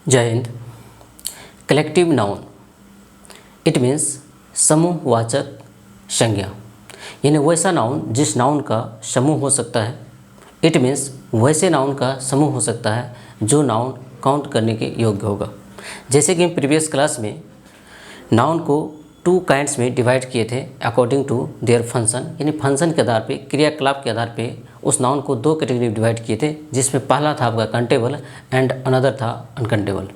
जय हिंद। Collective noun it means समूहवाचक संज्ञा, यानी वैसा नाउन जिस नाउन का समूह हो सकता है। इट मीन्स वैसे नाउन का समूह हो सकता है जो नाउन काउंट करने के योग्य होगा। जैसे कि हम प्रीवियस क्लास में नाउन को टू काइंड्स में डिवाइड किए थे अकॉर्डिंग टू देयर फंक्शन, यानी फंक्शन के आधार पे, क्रियाकलाप के आधार पे उस नाउन को दो कैटेगरी में डिवाइड किए थे, जिसमें पहला था आपका कंटेबल एंड अनदर था अनकंटेबल।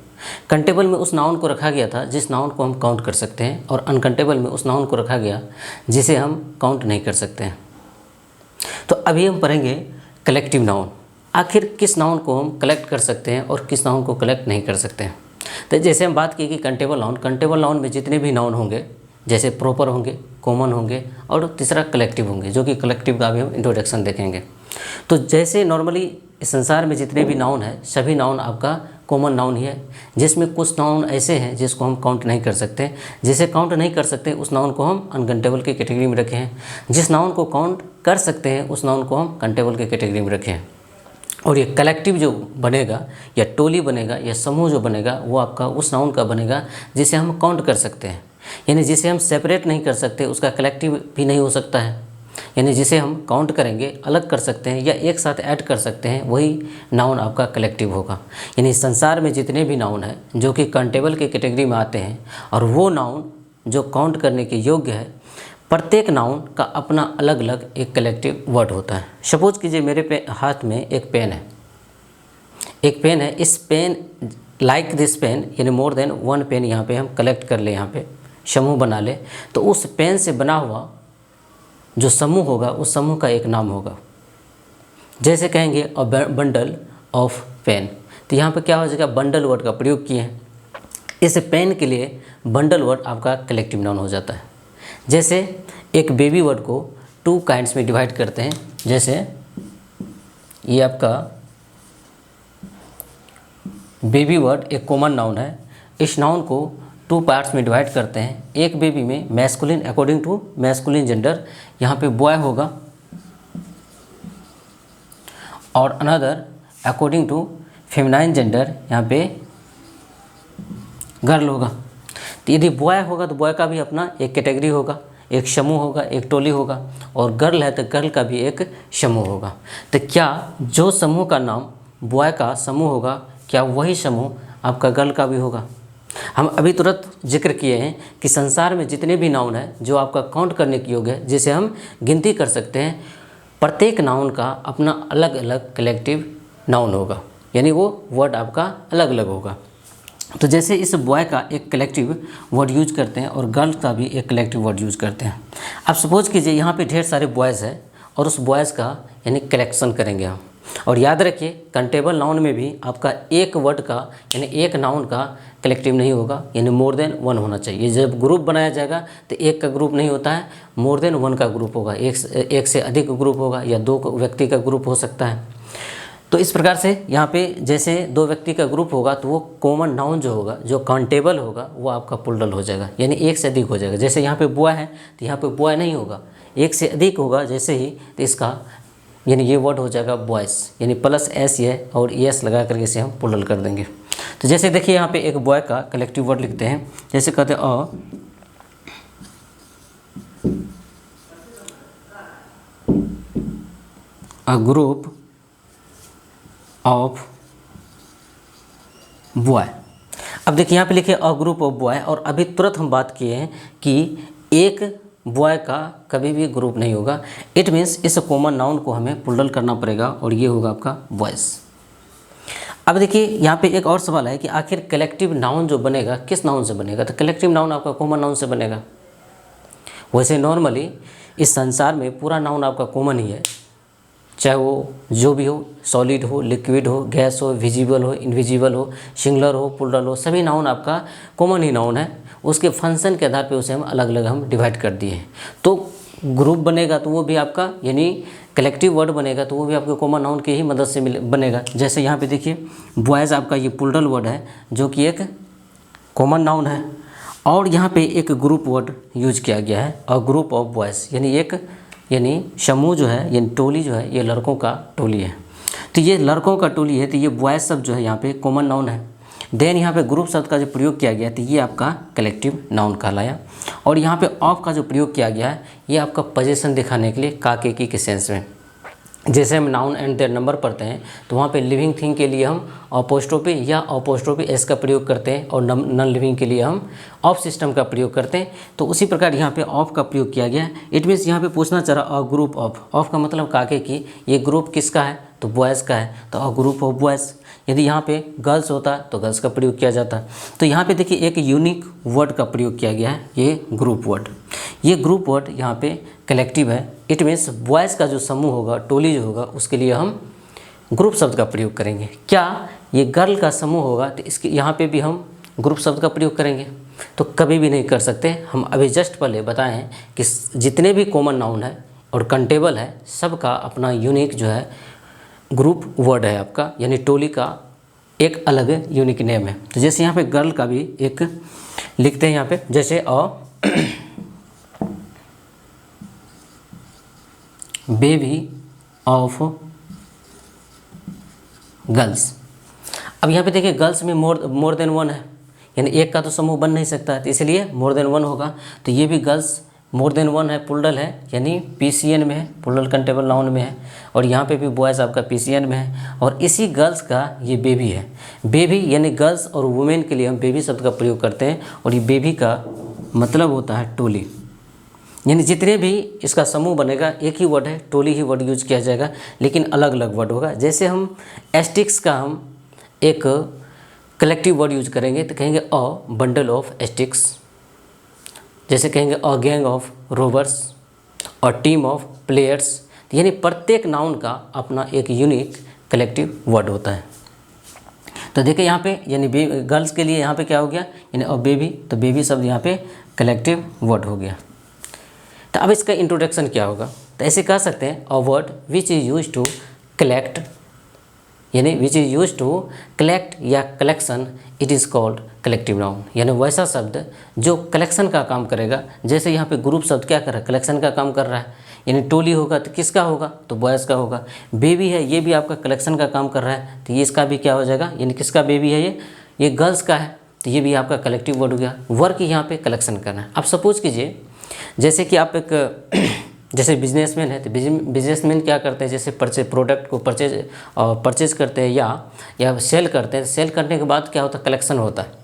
कंटेबल में उस नाउन को रखा गया था जिस नाउन को हम काउंट कर सकते हैं, और अनकंटेबल में उस नाउन को रखा गया जिसे हम काउंट नहीं कर सकते हैं। तो अभी हम पढ़ेंगे कलेक्टिव नाउन। आखिर किस नाउन को हम कलेक्ट कर सकते हैं और किस नाउन को कलेक्ट नहीं कर सकते हैं। तो जैसे हम बात की कि कंटेबल नाउन में जितने भी नाउन होंगे, जैसे प्रॉपर होंगे, कॉमन होंगे और तीसरा कलेक्टिव होंगे, जो कि कलेक्टिव का भी हम इंट्रोडक्शन देखेंगे। तो जैसे नॉर्मली इस संसार में जितने भी नाउन है, सभी नाउन आपका कॉमन नाउन ही है, जिसमें कुछ नाउन ऐसे हैं जिसको हम काउंट नहीं कर सकते। जिसे काउंट नहीं कर सकते उस नाउन को हम अनकाउंटेबल की कैटेगरी में रखे हैं। जिस नाउन को काउंट कर सकते हैं उस नाउन को हम काउंटेबल की कैटेगरी में रखे हैं। और ये कलेक्टिव जो बनेगा या टोली बनेगा या समूह जो बनेगा वो आपका उस नाउन का बनेगा जिसे हम काउंट कर सकते हैं, यानी जिसे हम सेपरेट नहीं कर सकते उसका कलेक्टिव भी नहीं हो सकता है। यानी जिसे हम काउंट करेंगे, अलग कर सकते हैं या एक साथ ऐड कर सकते हैं, वही नाउन आपका कलेक्टिव होगा। यानी संसार में जितने भी नाउन हैं जो कि काउंटेबल की कैटेगरी में आते हैं और वो नाउन जो काउंट करने के योग्य है, प्रत्येक नाउन का अपना अलग अलग एक कलेक्टिव वर्ड होता है। सपोज कीजिए मेरे हाथ में एक पेन है, इस पेन लाइक दिस पेन, यानी मोर देन वन पेन यहाँ पे हम कलेक्ट कर ले, यहाँ पे समूह बना ले, तो उस पेन से बना हुआ जो समूह होगा उस समूह का एक नाम होगा। जैसे कहेंगे अ बंडल ऑफ पेन, तो यहाँ पे क्या हो जाएगा, बंडल वर्ड का प्रयोग किए हैं। इस पेन के लिए बंडल वर्ड आपका कलेक्टिव नाउन हो जाता है। जैसे एक बेबी वर्ड को टू काइंड्स में डिवाइड करते हैं, जैसे ये आपका बेबी वर्ड एक कॉमन नाउन है। इस नाउन को टू पार्ट्स में डिवाइड करते हैं। एक बेबी में masculine, according to masculine gender यहाँ पे बॉय होगा, और another according to feminine gender यहाँ पे गर्ल होगा। तो यदि बॉय होगा तो बॉय का भी अपना एक कैटेगरी होगा, एक समूह होगा, एक टोली होगा, और गर्ल है तो गर्ल का भी एक समूह होगा। तो क्या जो समूह का नाम बॉय का समूह होगा, क्या वही समूह आपका गर्ल का भी होगा। हम अभी तुरंत जिक्र किए हैं कि संसार में जितने भी नाउन है जो आपका काउंट करने के योग्य है, जिसे हम गिनती कर सकते हैं, प्रत्येक नाउन का अपना अलग अलग कलेक्टिव नाउन होगा, यानी वो वर्ड आपका अलग अलग होगा। तो जैसे इस बॉय का एक कलेक्टिव वर्ड यूज करते हैं और गर्ल का भी एक कलेक्टिव वर्ड यूज करते हैं। अब सपोज कीजिए यहाँ पे ढेर सारे बॉयज़ हैं और उस बॉयज़ का यानी कलेक्शन करेंगे हम। और याद रखिए कंटेबल नाउन में भी आपका एक वर्ड का यानी एक नाउन का कलेक्टिव नहीं होगा, यानी मोर देन वन होना चाहिए। जब ग्रुप बनाया जाएगा तो एक का ग्रुप नहीं होता है, मोर देन वन का ग्रुप होगा, एक से अधिक ग्रुप होगा या दो व्यक्ति का ग्रुप हो सकता है। तो इस प्रकार से यहाँ पे जैसे दो व्यक्ति का ग्रुप होगा तो वो कॉमन नाउन जो होगा, जो काउंटेबल होगा, वो आपका प्लूरल हो जाएगा, यानी एक से अधिक हो जाएगा। जैसे यहाँ पे बॉय है तो यहाँ पे बॉय नहीं होगा, एक से अधिक होगा जैसे ही, तो इसका यानी ये वर्ड हो जाएगा बॉयज़, यानी प्लस एस ये और एस लगा करके इसे हम प्लूरल कर देंगे। तो जैसे देखिए यहाँ पे एक बॉय का कलेक्टिव वर्ड लिखते हैं, जैसे कहते हैं अ ग्रुप ऑफ बॉय। अब देखिए यहाँ पे लिखे अ ग्रुप ऑफ बॉय, और अभी तुरंत हम बात किए हैं कि एक बॉय का कभी भी ग्रुप नहीं होगा। इट मीन्स इस कॉमन नाउन को हमें प्लूरल करना पड़ेगा और ये होगा आपका बॉयज़। अब देखिए यहाँ पे एक और सवाल है कि आखिर कलेक्टिव नाउन जो बनेगा किस नाउन से बनेगा। तो कलेक्टिव नाउन आपका कॉमन नाउन से बनेगा। वैसे नॉर्मली इस संसार में पूरा नाउन आपका कॉमन ही है, चाहे वो जो भी हो, सॉलिड हो, लिक्विड हो, गैस हो, विजिबल हो, इनविजिबल हो, सिंगुलर हो, प्लूरल हो, सभी नाउन आपका कॉमन ही नाउन है। उसके फंक्शन के आधार पे उसे हम अलग अलग हम डिवाइड कर दिए हैं। तो ग्रुप बनेगा तो वो भी आपका यानी कलेक्टिव वर्ड बनेगा तो वो भी आपके कॉमन नाउन के ही मदद से बनेगा। जैसे यहाँ पे देखिए बॉयज़ आपका ये प्लूरल वर्ड है जो कि एक कॉमन नाउन है, और यहाँ पे एक ग्रुप वर्ड यूज किया गया है, अ ग्रुप ऑफ बॉयज़, यानी एक यानी समूह जो है, यानी टोली जो है, ये लड़कों का टोली है। तो ये लड़कों का टोली है, तो ये बॉयज़ सब जो है यहाँ पे कॉमन नाउन है। देन यहाँ पे ग्रुप शब्द का जो प्रयोग किया गया तो ये आपका कलेक्टिव नाउन कहलाया। और यहाँ पे ऑफ का जो प्रयोग किया गया है ये आपका पोजीशन दिखाने के लिए काके की सेंस में। जैसे हम नाउन एंड देयर नंबर पढ़ते हैं तो वहाँ पे लिविंग थिंग के लिए हम अपोस्ट्रोफी या अपोस्ट्रोफी एस का प्रयोग करते हैं और नॉन लिविंग के लिए हम ऑफ सिस्टम का प्रयोग करते हैं। तो उसी प्रकार यहाँ पे ऑफ का प्रयोग किया गया है। इट मीन्स यहाँ पे पूछना चाह रहा अ ग्रुप ऑफ, ऑफ का मतलब काके की, ये ग्रुप किसका है तो बॉयज़ का है, तो अ ग्रुप ऑफ बॉयज़। यदि यहाँ पे गर्ल्स होता तो गर्ल्स का प्रयोग किया जाता। तो यहाँ पे देखिए एक यूनिक वर्ड का प्रयोग किया गया है, ये ग्रुप वर्ड। ये ग्रुप वर्ड यहाँ पे कलेक्टिव है। इट मीन्स बॉयज़ का जो समूह होगा, टोली जो होगा, उसके लिए हम ग्रुप शब्द का प्रयोग करेंगे। क्या ये गर्ल का समूह होगा तो इसके यहाँ पे भी हम ग्रुप शब्द का प्रयोग करेंगे? तो कभी भी नहीं कर सकते। हम अभी जस्ट पहले बताए हैं कि जितने भी कॉमन नाउन है और कंटेबल है सबका अपना यूनिक जो है ग्रुप वर्ड है आपका, यानी टोली का एक अलग यूनिक नेम है। तो जैसे यहाँ पे गर्ल का भी एक लिखते हैं यहाँ पे, जैसे अ बेबी ऑफ गर्ल्स। अब यहाँ पे देखिए गर्ल्स में मोर देन वन है, यानी एक का तो समूह बन नहीं सकता है, तो इसलिए मोर देन वन होगा। तो ये भी गर्ल्स मोर देन वन है, प्लूरल है, यानी पीसीएन में है, प्लूरल कंटेबल नाउन में है। और यहाँ पे भी बॉयज़ आपका पीसीएन में है। और इसी गर्ल्स का ये बेबी है। बेबी यानी गर्ल्स और वुमेन के लिए हम बेबी शब्द का प्रयोग करते हैं। और ये बेबी का मतलब होता है टोली, यानी जितने भी इसका समूह बनेगा एक ही वर्ड है, टोली ही वर्ड यूज किया जाएगा, लेकिन अलग अलग वर्ड होगा। जैसे हम एस्टिक्स का हम एक कलेक्टिव वर्ड यूज करेंगे तो कहेंगे अ बंडल ऑफ एस्टिक्स, जैसे कहेंगे अ गैंग ऑफ रोबर्स और टीम ऑफ प्लेयर्स। यानी प्रत्येक नाउन का अपना एक यूनिक कलेक्टिव वर्ड होता है। तो देखिए यहाँ पे यानी गर्ल्स के लिए यहाँ पे क्या हो गया, यानी अ बेबी, तो बेबी शब्द यहाँ पे कलेक्टिव वर्ड हो गया। तो अब इसका इंट्रोडक्शन क्या होगा, तो ऐसे कह सकते हैं a word which is use to collect, यानी which is use to collect या collection, it is called collective noun. यानी वैसा शब्द जो कलेक्शन का काम करेगा। जैसे यहाँ पे ग्रुप शब्द क्या कर रहा है, कलेक्शन का काम कर रहा है, यानी टोली होगा तो किसका होगा, तो बॉयज़ का होगा। बेबी है, ये भी आपका कलेक्शन का काम कर रहा है, तो ये इसका भी क्या हो जाएगा, यानी किसका बेबी है, ये गर्ल्स का है, तो ये भी आपका कलेक्टिव वर्ड हो गया। वर्क यहाँ पे कलेक्शन करना है। अब सपोज कीजिए जैसे कि आप एक जैसे बिजनेसमैन है, तो बिजनेसमैन क्या करते हैं, जैसे प्रोडक्ट को परचेज करते हैं या सेल करते हैं। सेल करने के बाद क्या होता है, कलेक्शन होता है।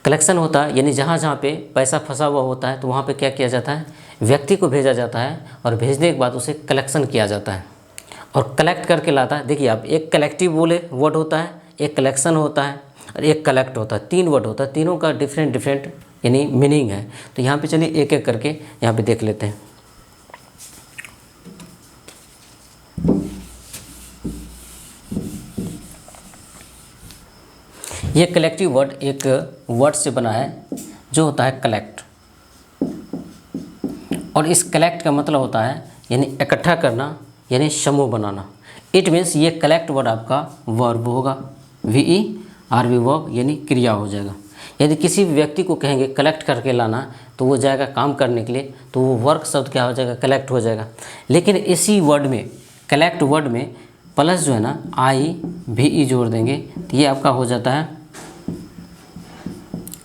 कलेक्शन होता है यानी जहाँ जहाँ पे पैसा फंसा हुआ होता है तो वहाँ पे क्या किया जाता है, व्यक्ति को भेजा जाता है और भेजने के बाद उसे कलेक्शन किया जाता है और कलेक्ट करके लाता है। देखिए आप, एक कलेक्टिव बोले वर्ड होता है, एक कलेक्शन होता है और एक कलेक्ट होता है। 3 वर्ड होता है, तीनों का डिफरेंट यानी मीनिंग है। तो यहाँ पे चलिए एक एक करके यहाँ पे देख लेते हैं। ये कलेक्टिव वर्ड एक वर्ड से बना है जो होता है कलेक्ट, और इस कलेक्ट का मतलब होता है यानी इकट्ठा करना, यानी समूह बनाना। इट मीन्स ये कलेक्ट वर्ड आपका वर्ब होगा, VERB वर्ब, यानी क्रिया हो जाएगा। यदि किसी भी व्यक्ति को कहेंगे कलेक्ट करके लाना तो वो जाएगा काम करने के लिए, तो वो वर्क शब्द क्या हो जाएगा, कलेक्ट हो जाएगा। लेकिन इसी वर्ड में, कलेक्ट वर्ड में प्लस जो है ना IVE जोड़ देंगे तो ये आपका हो जाता है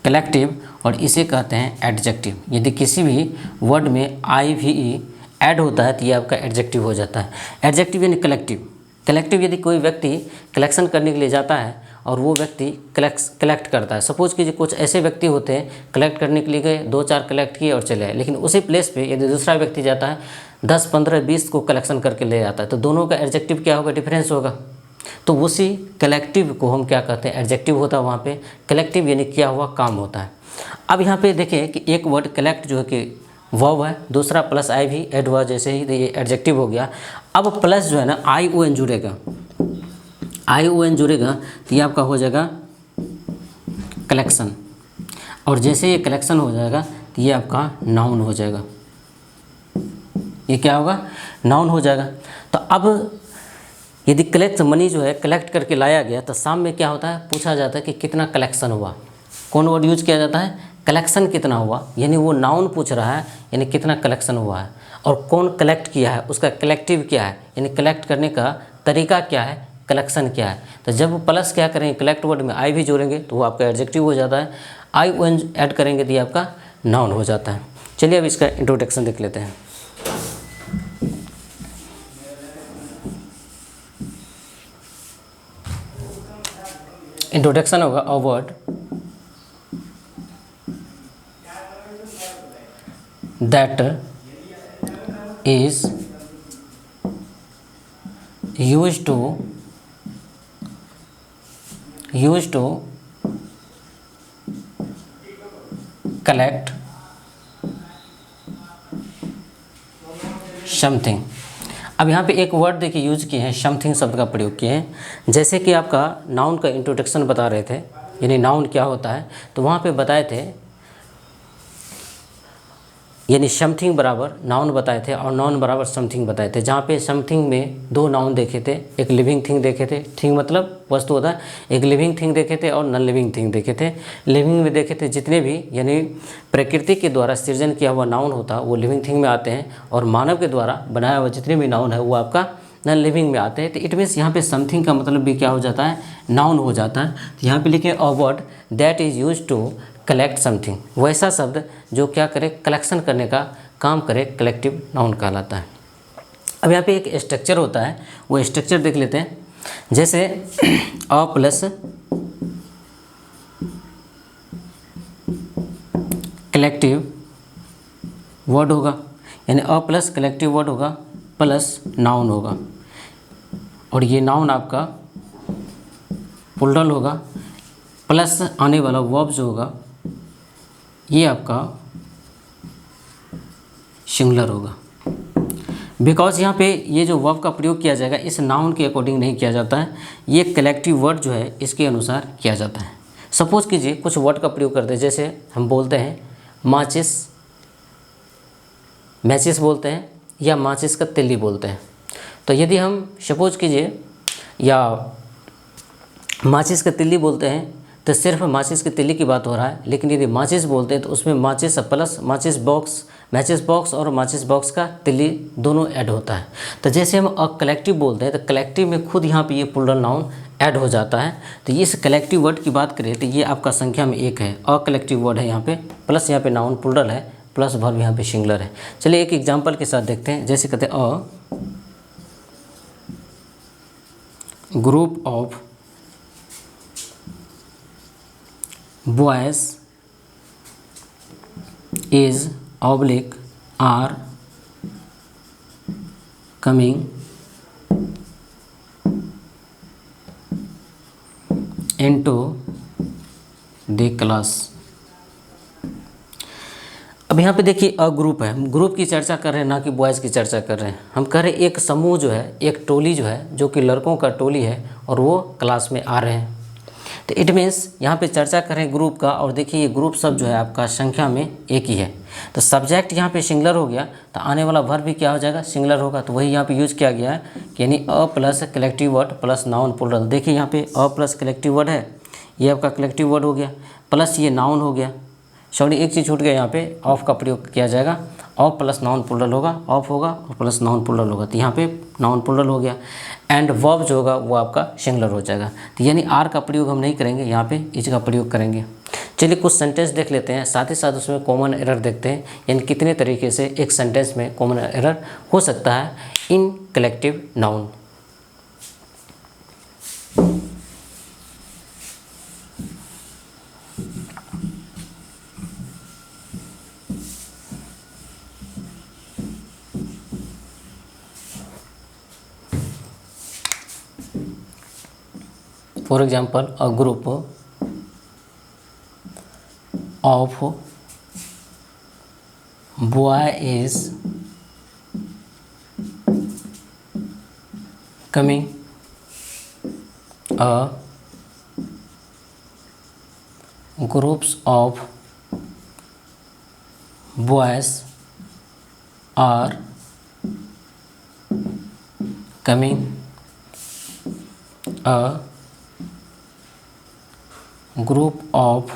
कलेक्टिव, और इसे कहते हैं एडजेक्टिव। यदि किसी भी वर्ड में IVE ऐड होता है तो ये आपका एडजेक्टिव हो जाता है। एडजेक्टिव यानी कलेक्टिव। कलेक्टिव यदि कोई व्यक्ति कलेक्शन करने के लिए जाता है और वो व्यक्ति कलेक्ट करता है। सपोज कीजिए कुछ ऐसे व्यक्ति होते हैं कलेक्ट करने के लिए गए, 2-4 कलेक्ट किए और चले आए, लेकिन उसी प्लेस पे यदि दूसरा व्यक्ति जाता है 10, 15, 20 को कलेक्शन करके ले आता है, तो दोनों का एडजेक्टिव क्या होगा, डिफरेंस होगा। तो उसी कलेक्टिव को हम क्या कहते हैं, एडजेक्टिव होता है वहाँ पे। कलेक्टिव यानी किया हुआ काम होता है। अब यहाँ पे देखें कि एक वर्ड कलेक्ट जो है कि वर्ब है, दूसरा प्लस आई भी ऐड हुआ जैसे ही, तो ये एडजेक्टिव हो गया। अब प्लस जो है ना ION जुड़ेगा, ION जुड़ेगा तो ये आपका हो जाएगा कलेक्शन, और जैसे ये कलेक्शन हो जाएगा तो ये आपका नाउन हो जाएगा। ये क्या होगा, नाउन हो जाएगा। तो अब यदि कलेक्ट मनी जो है कलेक्ट करके लाया गया तो शाम में क्या होता है, पूछा जाता है कि कितना कलेक्शन हुआ। कौन वर्ड यूज किया जाता है, कलेक्शन कितना हुआ, यानी वो नाउन पूछ रहा है, यानी कितना कलेक्शन हुआ है। और कौन कलेक्ट किया है, उसका कलेक्टिव क्या है, यानी कलेक्ट करने का तरीका क्या है, कलेक्शन क्या है। तो जब प्लस क्या करेंगे, कलेक्ट वर्ड में आई भी जोड़ेंगे तो वो आपका एडजेक्टिव हो जाता है, आई ओ एन ऐड करेंगे तो ये आपका नाउन हो जाता है। चलिए अब इसका इंट्रोडक्शन देख लेते हैं। इंट्रोडक्शन होगा अ word that is used to collect something. अब यहाँ पे एक वर्ड देखिए यूज किए हैं, समथिंग शब्द का प्रयोग किए हैं। जैसे कि आपका नाउन का इंट्रोडक्शन बता रहे थे, यानी नाउन क्या होता है, तो वहाँ पे बताए थे यानी समथिंग बराबर नाउन बताए थे और नाउन बराबर समथिंग बताए थे। जहाँ पे समथिंग में दो नाउन देखे थे, एक लिविंग थिंग देखे थे, थिंग मतलब वस्तु होता है, एक लिविंग थिंग देखे थे और नॉन लिविंग थिंग देखे थे। लिविंग में देखे थे जितने भी यानी प्रकृति के द्वारा सृजन किया हुआ नाउन होता है वो लिविंग थिंग में आते हैं, और मानव के द्वारा बनाया हुआ जितने भी नाउन है वो आपका नॉन लिविंग में आते हैं। तो इट मीन्स यहाँ पे समथिंग का मतलब भी क्या हो जाता है, नाउन हो जाता है। तो यहाँ पे लिखे a word that is use to collect something, वैसा शब्द जो क्या करे, कलेक्शन करने का काम करे, कलेक्टिव नाउन कहलाता है। अब यहाँ पे एक स्ट्रक्चर होता है, वो स्ट्रक्चर देख लेते हैं। जैसे अ प्लस कलेक्टिव वर्ड होगा, यानी अ प्लस कलेक्टिव वर्ड होगा प्लस नाउन होगा, और ये नाउन आपका प्लूरल होगा, प्लस आने वाला वर्ब जो होगा ये आपका सिंगुलर होगा। बिकॉज यहाँ पे ये जो वर्ब का प्रयोग किया जाएगा इस नाउन के अकॉर्डिंग नहीं किया जाता है, ये कलेक्टिव वर्ड जो है इसके अनुसार किया जाता है। सपोज कीजिए कुछ वर्ड का प्रयोग करते हैं, जैसे हम बोलते हैं माचिस, मैचिस बोलते हैं, या माचिस का तिल्ली बोलते हैं। तो यदि हम सपोज कीजिए या माचिस का तिल्ली बोलते हैं तो सिर्फ माचिस की तिल्ली की बात हो रहा है, लेकिन यदि माचिस बोलते हैं तो उसमें माचिस प्लस माचिस बॉक्स, मैचिस बॉक्स और माचिस बॉक्स का तिल्ली दोनों ऐड होता है। तो जैसे हम अ कलेक्टिव बोलते हैं तो कलेक्टिव में खुद यहाँ पे ये प्लूरल नाउन ऐड हो जाता है। तो इस कलेक्टिव वर्ड की बात करें तो ये आपका संख्या में एक है, अ कलेक्टिव वर्ड है यहाँ पे, प्लस यहाँ पे नाउन प्लूरल है, प्लस वर्ब यहाँ पे सिंगुलर है। चलिए एक एग्जाम्पल के साथ देखते हैं। जैसे कहते हैं अ group of boys is oblique are coming into the class। अब यहाँ पे देखिए अ ग्रुप है, हम ग्रुप की चर्चा कर रहे हैं ना कि बॉयज़ की चर्चा कर रहे हैं। हम कह रहे हैं एक समूह जो है, एक टोली जो है, जो कि लड़कों का टोली है और वो क्लास में आ रहे हैं। तो इट मीन्स यहाँ पे चर्चा करें ग्रुप का, और देखिए ये ग्रुप सब जो है आपका संख्या में एक ही है। तो सब्जेक्ट यहाँ पे सिंगुलर हो गया तो आने वाला वर्ब भी क्या हो जाएगा, सिंगुलर होगा। तो वही यहाँ पे यूज किया गया है कि यानी a plus collective word plus noun plural. देखिए यहाँ पे अ प्लस कलेक्टिव वर्ड है, ये आपका कलेक्टिव वर्ड हो गया, प्लस ये नाउन हो गया। सॉरी एक चीज़ छूट गया, यहाँ पे ऑफ का प्रयोग किया जाएगा, ऑफ प्लस नाउन प्लूरल होगा, ऑफ होगा और प्लस नाउन प्लूरल होगा। तो यहाँ पे नाउन प्लूरल हो गया, एंड वर्ब जो होगा वो आपका सिंगुलर हो जाएगा। तो यानी आर का प्रयोग हम नहीं करेंगे, यहाँ पे इज का प्रयोग करेंगे। चलिए कुछ सेंटेंस देख लेते हैं, साथ ही साथ उसमें कॉमन एरर देखते हैं, यानी कितने तरीके से एक सेंटेंस में कॉमन एरर हो सकता है इन collective noun. For example, a group of boy is coming. A groups of boys are coming. A group of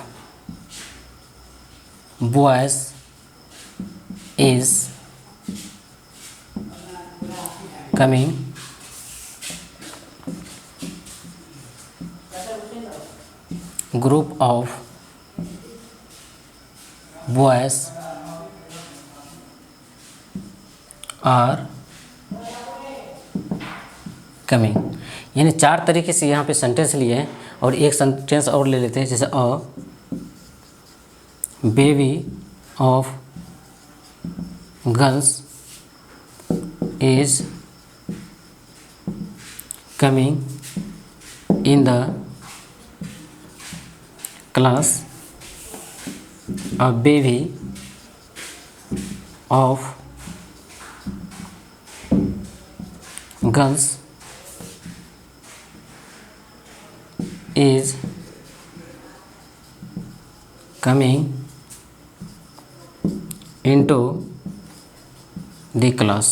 boys is coming group of boys are coming. यानी 4 तरीके से यहाँ पे सेंटेंस लिए हैं और एक सेंटेंस और ले लेते हैं, जैसे a baby of girls is coming in the class, a baby of girls is coming into the class।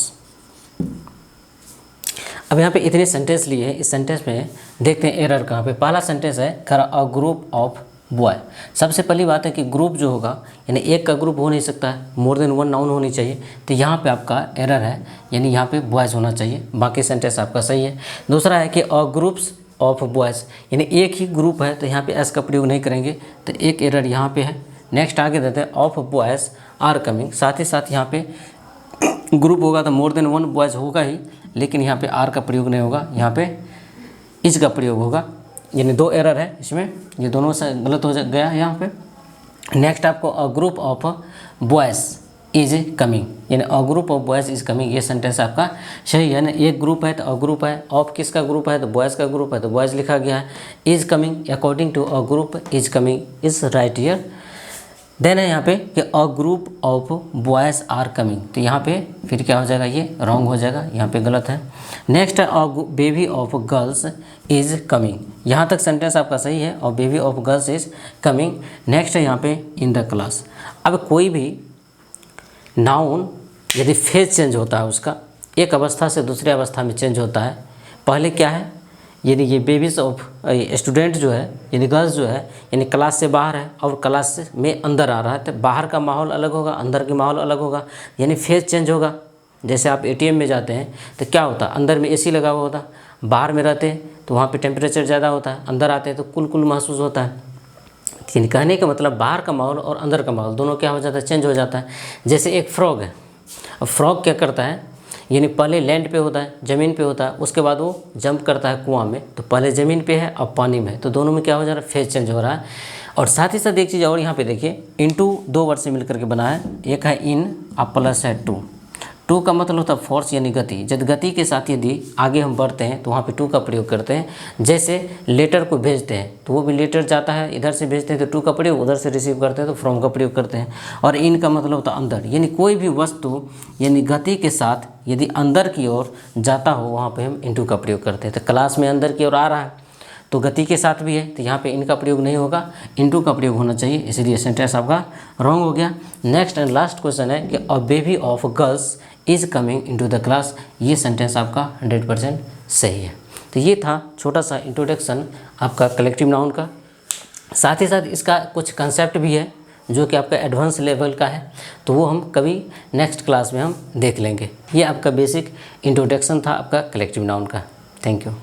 अब यहाँ पे इतने सेंटेंस लिए हैं, इस सेंटेंस में देखते हैं एरर कहाँ पे। पहला सेंटेंस है अ ग्रुप ऑफ बॉय। सबसे पहली बात है कि ग्रुप जो होगा यानी एक का ग्रुप हो नहीं सकता है, मोर देन वन नाउन होनी चाहिए, तो यहाँ पे आपका एरर है, यानी यहाँ पे बॉयज़ होना चाहिए, बाकी सेंटेंस आपका सही है। दूसरा है कि अ ग्रुप्स ऑफ बॉयज़, यानी एक ही ग्रुप है तो यहाँ पे एस का प्रयोग नहीं करेंगे, तो एक एरर यहाँ पे है। नेक्स्ट आगे देते हैं ऑफ बॉयज़ आर कमिंग, साथ ही साथ यहाँ पे ग्रुप होगा तो मोर देन वन बॉयज़ होगा ही, लेकिन यहाँ पे आर का प्रयोग नहीं होगा, यहाँ पे इज का प्रयोग होगा, यानी 2 एरर है इसमें, ये दोनों से गलत हो गया यहाँ पे। नेक्स्ट आपको a group of boys is coming, यानी a group of boys is coming, ये सेंटेंस आपका सही है ना। एक ग्रुप है तो अ ग्रुप है, ऑफ किसका ग्रुप है तो बॉयज़ का ग्रुप है, तो बॉयज़ लिखा गया है। Is coming according to a group is coming is right here. Then है यहाँ पे कि a group of boys are coming, तो यहाँ पे फिर क्या हो जाएगा, ये रॉन्ग हो जाएगा, यहाँ पे गलत है। नेक्स्ट है a baby of girls is coming, यहाँ तक सेंटेंस आपका सही है, और baby of girls is coming. Next है यहाँ पे इन द क्लास। अब कोई भी नाउन यदि फेज चेंज होता है, उसका एक अवस्था से दूसरी अवस्था में चेंज होता है, पहले क्या है, यानी ये बेबीज ऑफ स्टूडेंट जो है यानी गर्ल्स जो है, यानी क्लास से बाहर है और क्लास में अंदर आ रहा है, तो बाहर का माहौल अलग होगा, अंदर का माहौल अलग होगा, यानी फेज चेंज होगा। जैसे आप एटीएम में जाते हैं तो क्या होता है, अंदर में एसी लगा हुआ होता, बाहर में रहते हैं तो वहाँ पे टेम्परेचर ज़्यादा होता है, अंदर आते हैं तो कुल कुल महसूस होता है। यानी कहने का मतलब बाहर का माहौल और अंदर का माहौल दोनों क्या हो जाता है, चेंज हो जाता है। जैसे एक फ्रॉग है, अब फ्रॉग क्या करता है, यानी पहले लैंड पे होता है, ज़मीन पे होता है, उसके बाद वो जंप करता है कुआं में, तो पहले ज़मीन पे है अब पानी में है, तो दोनों में क्या हो जा रहा है, फेज चेंज हो रहा है। और साथ ही साथ एक चीज़ और यहाँ पे देखिए, इनटू 2 वर्ड से मिलकर के बना है, एक है इन और प्लस है टू। टू का मतलब होता है फोर्स यानी गति, जब गति के साथ यदि आगे हम बढ़ते हैं तो वहाँ पे टू का प्रयोग करते हैं। जैसे लेटर को भेजते हैं तो वो भी लेटर जाता है, इधर से भेजते हैं तो टू का प्रयोग, उधर से रिसीव करते हैं तो फ्रॉम का प्रयोग करते हैं। और इन का मतलब होता है अंदर, यानी कोई भी वस्तु यानी गति के साथ यदि अंदर की ओर जाता हो वहाँ पर हम इनटू का प्रयोग करते हैं। तो क्लास में अंदर की ओर आ रहा है तो गति के साथ भी है, तो यहाँ पे इनका प्रयोग नहीं होगा, इनटू का प्रयोग होना चाहिए, इसलिए सेंटेंस आपका रॉन्ग हो गया। नेक्स्ट एंड लास्ट क्वेश्चन है कि a baby of girls is coming into the class, ये सेंटेंस आपका 100% सही है। तो ये था छोटा सा इंट्रोडक्शन आपका कलेक्टिव नाउन का। साथ ही साथ इसका कुछ कंसेप्ट भी है जो कि आपका एडवांस लेवल का है, तो वो हम कभी नेक्स्ट क्लास में हम देख लेंगे। ये आपका बेसिक इंट्रोडक्शन था आपका कलेक्टिव नाउन का। Thank you.